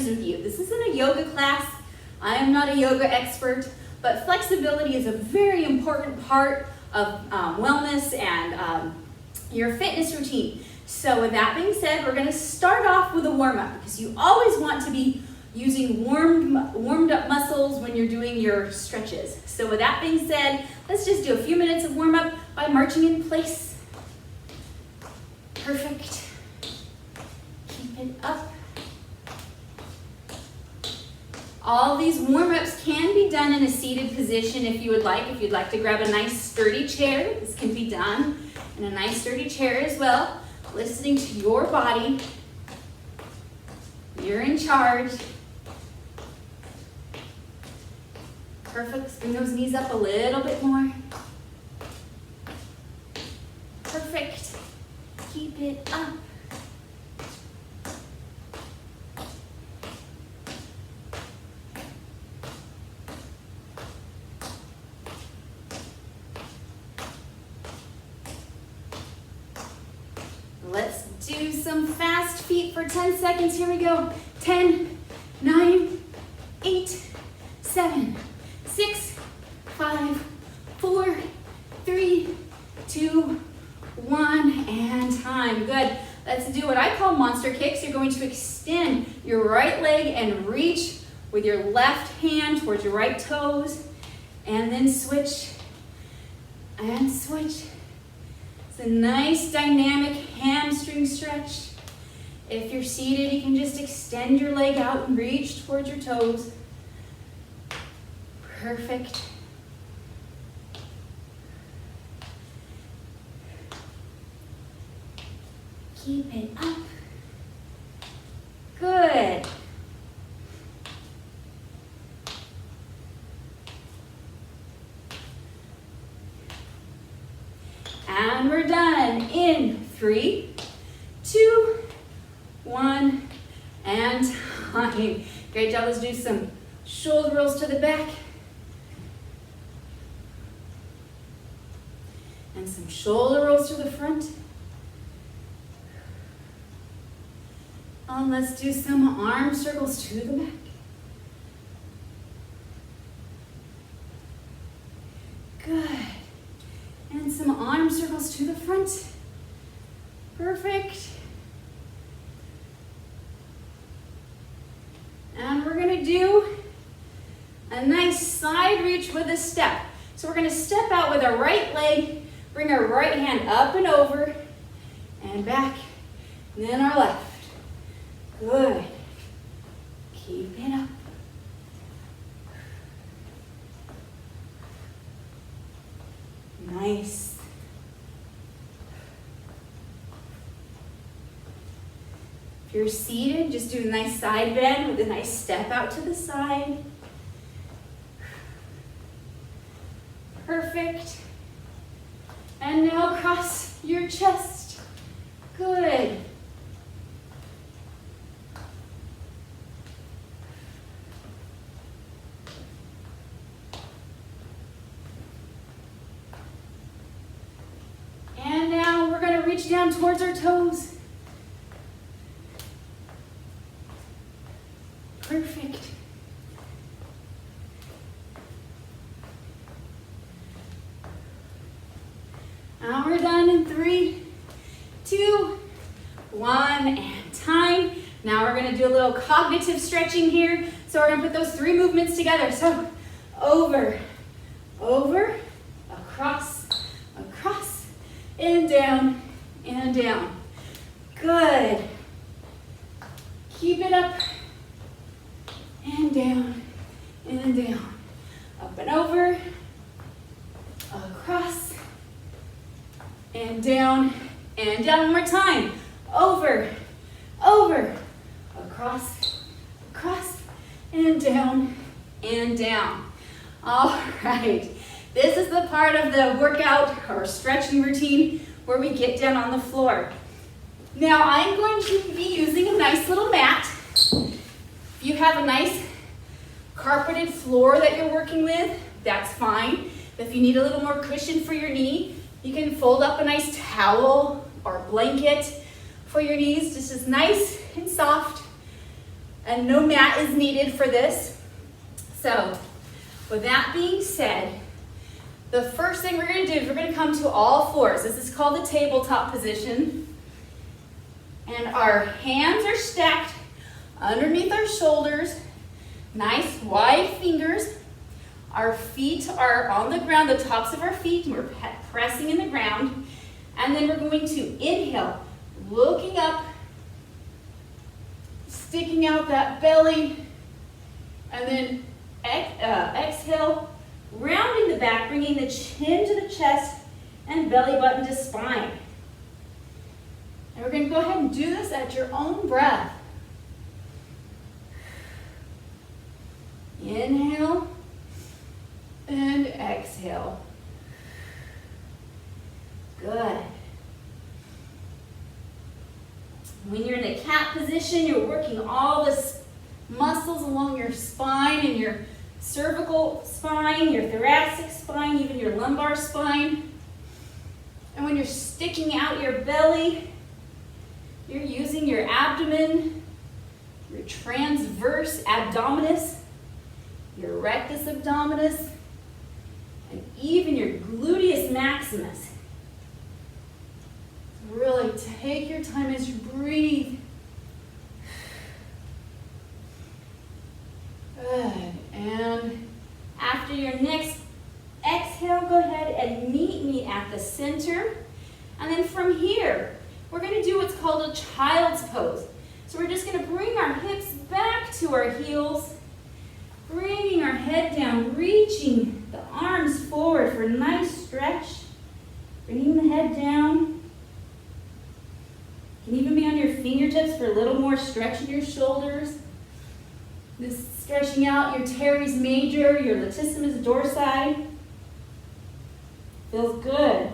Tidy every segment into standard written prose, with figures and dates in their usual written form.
exercises with you. This isn't a yoga class. I am not a yoga expert, but flexibility is a very important part of wellness and your fitness routine. So with that being said, we're going to start off with a warm-up because you always want to be using warmed up muscles when you're doing your stretches. So with that being said, let's just do a few minutes of warm-up by marching in place. Perfect. Keep it up. All these warm-ups can be done in a seated position if you would like. If you'd like to grab a nice sturdy chair, this can be done in a nice sturdy chair as well. Listening to your body. You're in charge. Perfect. Bring those knees up a little bit more. Perfect. Keep it up. Let's do some fast feet for 10 seconds. Here we go. 10, 9, 8, 7, 6, 5, 4, 3, 2, 1, and time. Good. Let's do what I call monster kicks. You're going to extend your right leg and reach with your left hand towards your right toes, and then switch and switch. It's a nice dynamic hamstring stretch. If you're seated, you can just extend your leg out and reach towards your toes. Perfect. Keep it up. Good. And we're done in 3, 2, 1, and time. Great job. Let's do some shoulder rolls to the back. And some shoulder rolls to the front. And let's do some arm circles to the back. Good. And some arm circles to the front. Perfect. And we're going to do a nice side reach with a step. So we're going to step out with our right leg, bring our right hand up and over, and back, and then our left. Good. Keep it up. Nice. If you're seated, just do a nice side bend with a nice step out to the side. Perfect. And now cross your chest. Good. And now we're going to reach down towards our toes. Perfect. Now we're done in 3, 2, 1, and time. Now we're going to do a little cognitive stretching here. So we're going to put those 3 movements together. So over, over, across, across, and down, and down. Good. Keep it up, and down, and down. Up and over, across, and down, and down. One more time. Over, over, across, across, and down, and down. All right. This is the part of the workout or stretching routine where we get down on the floor. Now I'm going to be using a nice little mat. If you have a nice carpeted floor that you're working with, that's fine. If you need a little more cushion for your knee, you can fold up a nice towel or blanket for your knees, just as nice and soft. and no mat is needed for this. So, with that being said, the first thing we're going to do is we're going to come to all fours. This is called the tabletop position. And our hands are stacked underneath our shoulders. Nice wide fingers. Our feet are on the ground, the tops of our feet, and we're pressing in the ground. And then we're going to inhale, looking up, sticking out that belly, and then exhale, rounding the back, bringing the chin to the chest and belly button to spine. And we're going to go ahead and do this at your own breath. Inhale and exhale. Good. When you're in the cat position, you're working all the muscles along your spine and your cervical spine, your thoracic spine, even your lumbar spine. And when you're sticking out your belly, you're using your abdomen, your transverse abdominis, your rectus abdominis, and even your gluteus maximus. Really take your time as you breathe. Good. And after your next exhale, go ahead and meet me at the center. And then from here, we're going to do what's called a child's pose. So we're just going to bring our hips back to our heels, bringing our head down, reaching the arms forward for a nice stretch, bringing the head down. You can even be on your fingertips for a little more stretch in your shoulders. This stretching out your teres major, your latissimus dorsi. Feels good.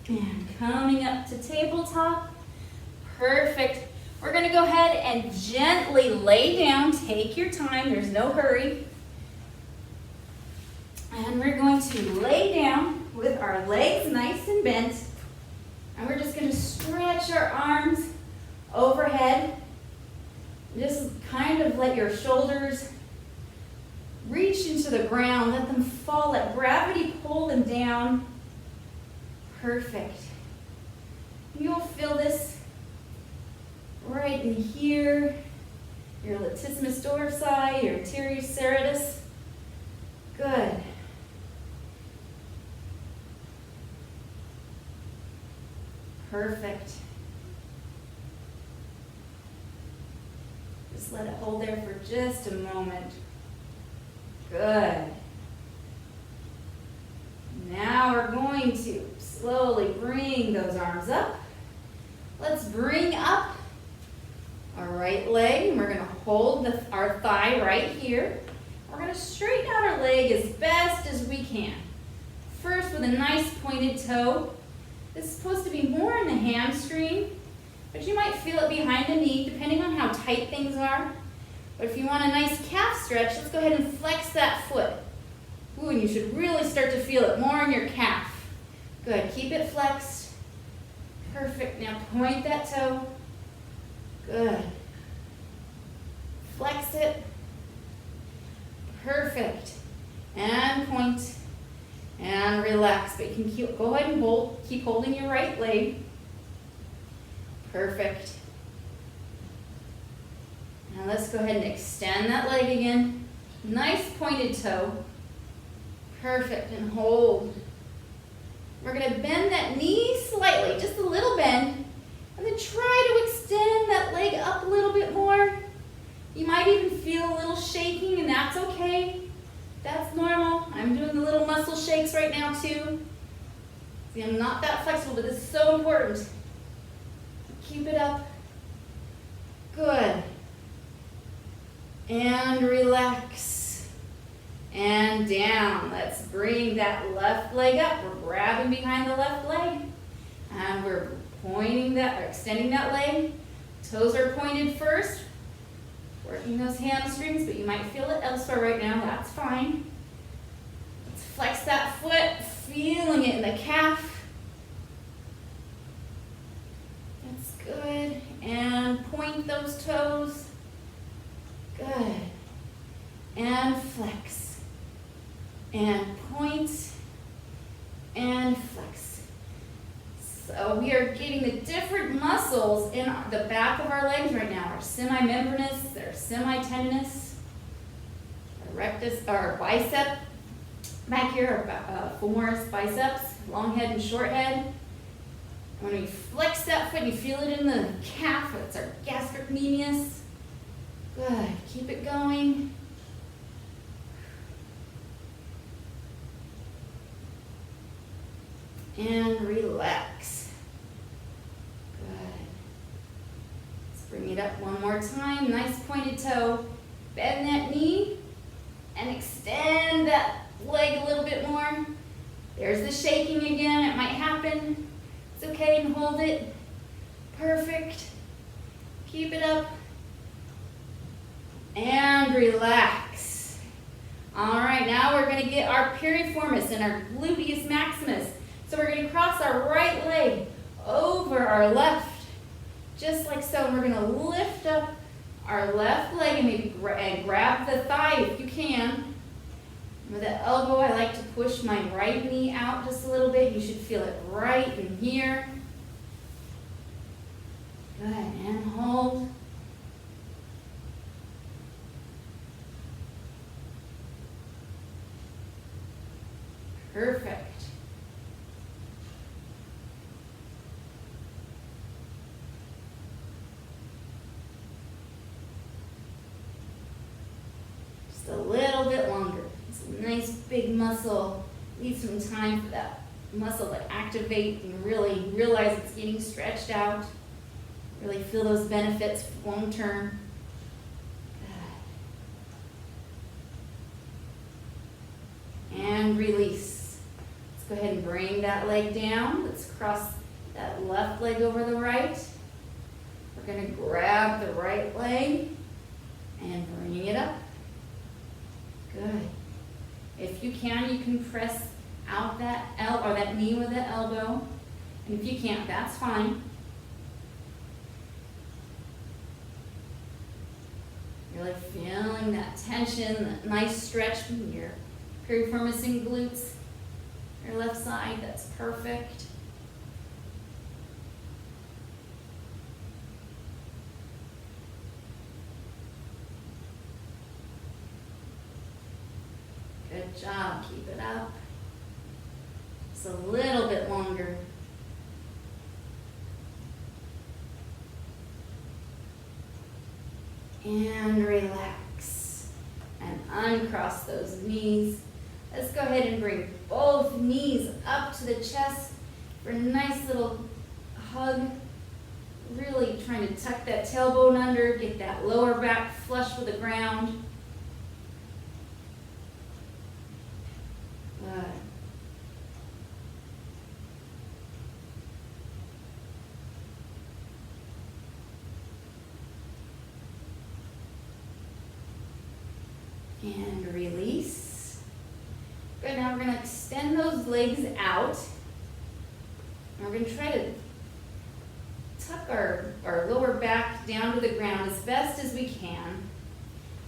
And coming up to tabletop. Perfect. We're going to go ahead and gently lay down. Take your time. There's no hurry. And we're going to lay down with our legs nice and bent. And we're just going to stretch our arms overhead. Just kind of let your shoulders reach into the ground. Let them fall. Let gravity pull them down. Perfect. You'll feel this right in here. Your latissimus dorsi, your teres serratus. Good. Perfect. Just let it hold there for just a moment. Good. Now we're going to slowly bring those arms up. Let's bring up our right leg, and we're going to hold our thigh right here. We're going to straighten out our leg as best as we can. First with a nice pointed toe. This is supposed to be more in the hamstring, but you might feel it behind the knee depending on how tight things are. But if you want a nice calf stretch, let's go ahead and flex that foot. Ooh, and you should really start to feel it more in your calf. Good, keep it flexed. Perfect, now point that toe. Good. Flex it. Perfect. And point. And relax, but you can go ahead and keep holding your right leg. Perfect. Now let's go ahead and extend that leg again. Nice pointed toe. Perfect, and hold. We're going to bend that knee slightly, just a little bend, and then try to extend that leg up a little bit more. You might even feel a little shaking, and that's okay. That's normal. I'm doing the little muscle shakes right now too. See, I'm not that flexible, but this is so important. Keep it up. Good. And relax. And down. Let's bring that left leg up. We're grabbing behind the left leg. And we're pointing that, or extending that leg. Toes are pointed first. Working those hamstrings, but you might feel it elsewhere right now. That's fine. Let's flex that foot, feeling it in the calf. point those toes. Good. And flex. And point. And flex. So we are getting the different muscles in the back of our legs right now. Our semi-membranous, our semi-tendinous, our rectus, our bicep back here, our femoris biceps, long head and short head. When we flex that foot, you feel it in the calf. It's our gastrocnemius. Good. Keep it going. And relax. Good. Let's bring it up one more time. Nice pointed toe. Bend that knee and extend that leg a little bit more. There's the shaking again. It might happen. It's okay, and hold it. Perfect. Keep it up. And relax. All right, now we're going to get our piriformis and our gluteus maximus. So we're going to cross our right leg over our left, just like so. And we're going to lift up our left leg and maybe grab the thigh if you can. With the elbow, I like to push my right knee out just a little bit. You should feel it right in here. Good, and hold. Perfect. Just a little bit longer. It's a nice big muscle. Need some time for that muscle to activate and really realize it's getting stretched out. Really feel those benefits long term. Good. And release. Let's go ahead and bring that leg down. Let's cross that left leg over the right. We're going to grab the right leg and bring it up. Good. If you can press out that or that knee with the elbow. And if you can't, that's fine. Really feeling that tension, that nice stretch from your piriformis and glutes. Your left side, that's perfect. Good job, keep it up. Just a little bit longer. And relax. And uncross those knees. Let's go ahead and bring both knees up to the chest for a nice little hug. Really trying to tuck that tailbone under, get that lower back flush with the ground. And release. Good, now we're going to extend those legs out. And we're going to try to tuck our lower back down to the ground as best as we can.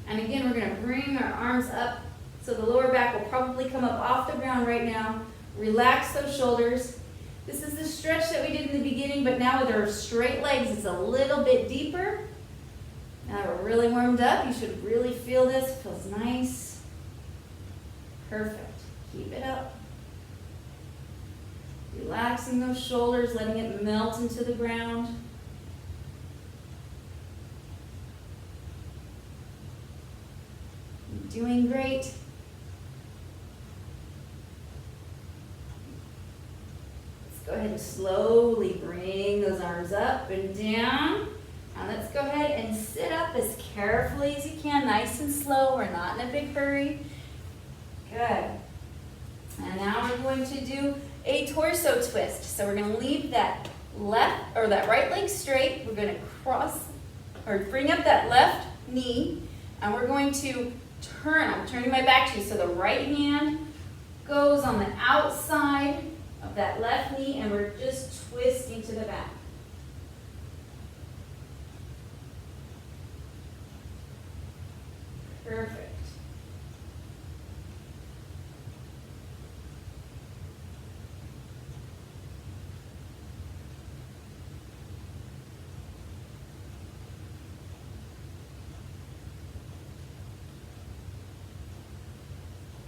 And again, we're going to bring our arms up so the lower back will probably come up off the ground right now. Relax those shoulders. This is the stretch that we did in the beginning, but now with our straight legs, it's a little bit deeper. Now that we're really warmed up, you should really feel this. It feels nice. Perfect. Keep it up. Relaxing those shoulders, letting it melt into the ground. You're doing great. Let's go ahead and slowly bring those arms up and down. Now let's go ahead and sit up as carefully as you can, nice and slow. We're not in a big hurry. Good. And now we're going to do a torso twist. So we're going to leave that left or that right leg straight. We're going to cross or bring up that left knee, and we're going to turn. I'm turning my back to you. So the right hand goes on the outside of that left knee, and we're just twisting to the back. Perfect.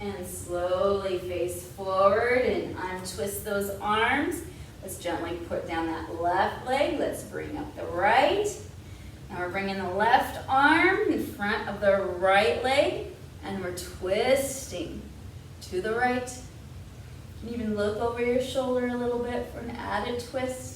And slowly face forward and untwist those arms. Let's gently put down that left leg. Let's bring up the right. Now we're bringing the left arm in front of the right leg, and we're twisting to the right. You can even look over your shoulder a little bit for an added twist.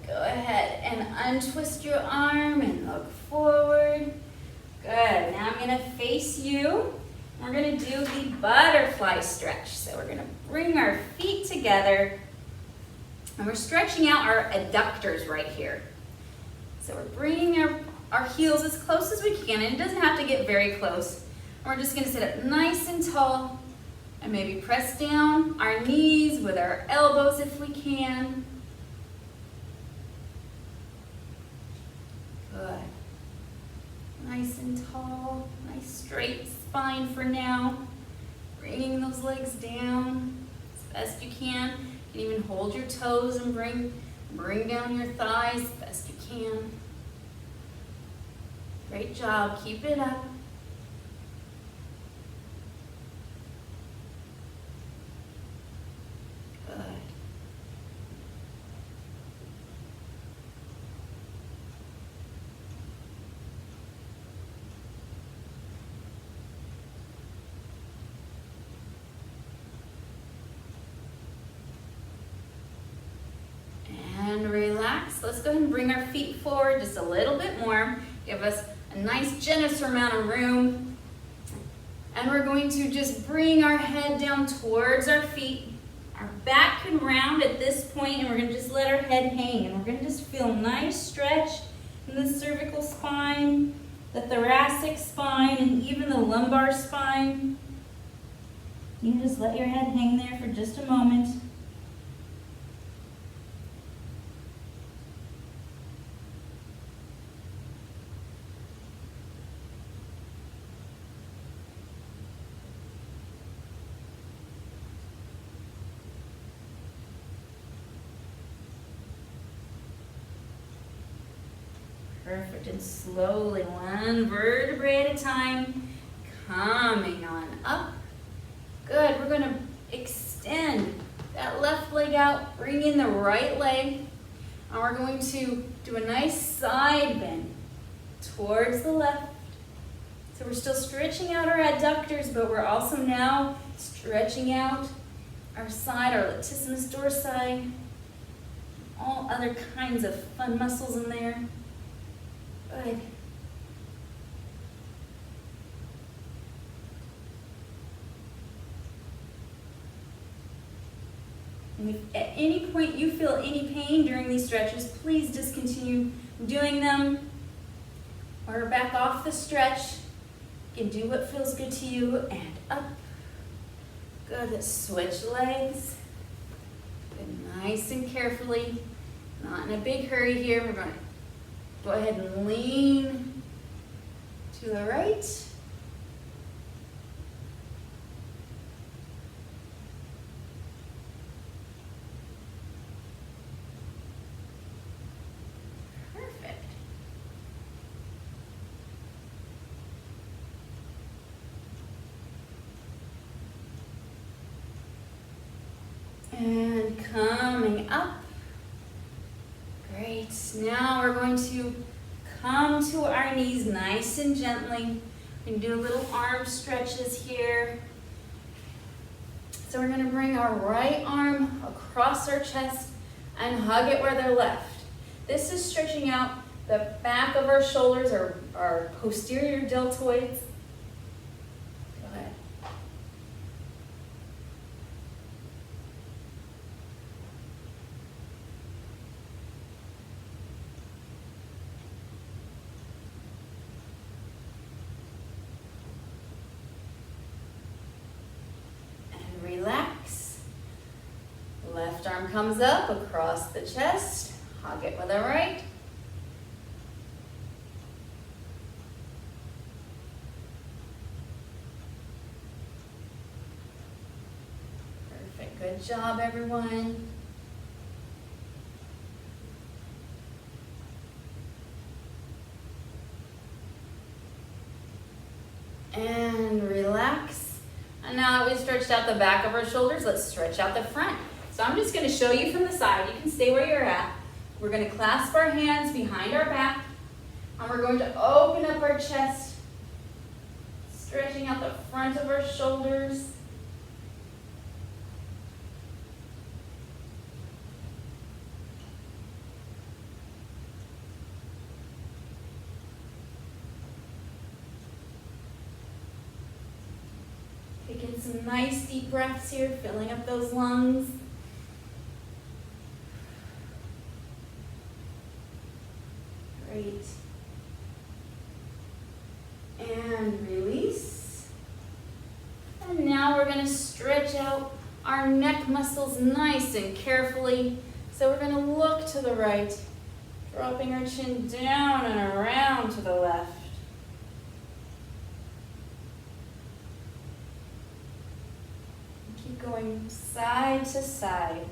Go ahead and untwist your arm and look forward. Good. Now I'm going to face you. We're going to do the butterfly stretch. So we're going to bring our feet together and we're stretching out our adductors right here. So we're bringing our heels as close as we can, and it doesn't have to get very close. And we're just going to sit up nice and tall and maybe press down our knees with our elbows if we can. Good. Nice and tall, nice straight spine for now. Bringing those legs down as best you can. You can even hold your toes and bring down your thighs as best you can. Great job, keep it up. Good. And relax. Let's go ahead and bring our feet forward just a little bit more. Give us a nice generous amount of room. And we're going to just bring our head down towards our feet. Our back can round at this point, and we're going to just let our head hang. And we're going to just feel a nice stretch in the cervical spine, the thoracic spine, and even the lumbar spine. You can just let your head hang there for just a moment. Perfect, and slowly, one vertebrae at a time, coming on up. Good, we're gonna extend that left leg out, bring in the right leg, and we're going to do a nice side bend towards the left. So we're still stretching out our adductors, but we're also now stretching out our side, our latissimus dorsi, all other kinds of fun muscles in there. Good. And if at any point you feel any pain during these stretches, please discontinue doing them or back off the stretch. You can do what feels good to you, and up. Good, let's switch legs. Good, nice and carefully, not in a big hurry here. We're going to go ahead and lean to the right. Perfect. And coming up. Great. Now we're going to come to our knees nice and gently. We can do little arm stretches here. So we're going to bring our right arm across our chest and hug it where they're left. This is stretching out the back of our shoulders, our posterior deltoids. Go ahead. arm comes up across the chest. Hug it with the right. Perfect. Good job, everyone. And relax. And now that we've stretched out the back of our shoulders, let's stretch out the front. So I'm just going to show you from the side. You can stay where you're at. We're going to clasp our hands behind our back, and we're going to open up our chest, stretching out the front of our shoulders. Taking some nice deep breaths here, filling up those lungs. Great. And release. And now we're going to stretch out our neck muscles nice and carefully. So we're going to look to the right, dropping our chin down and around to the left. Keep going side to side.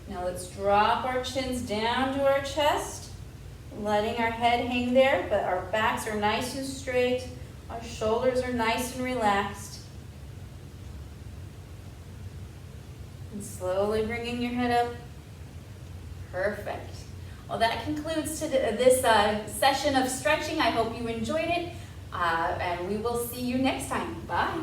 Now let's drop our chins down to our chest, letting our head hang there, but our backs are nice and straight. Our shoulders are nice and relaxed. And slowly bringing your head up. Perfect. Well, that concludes this session of stretching. I hope you enjoyed it, and we will see you next time. Bye.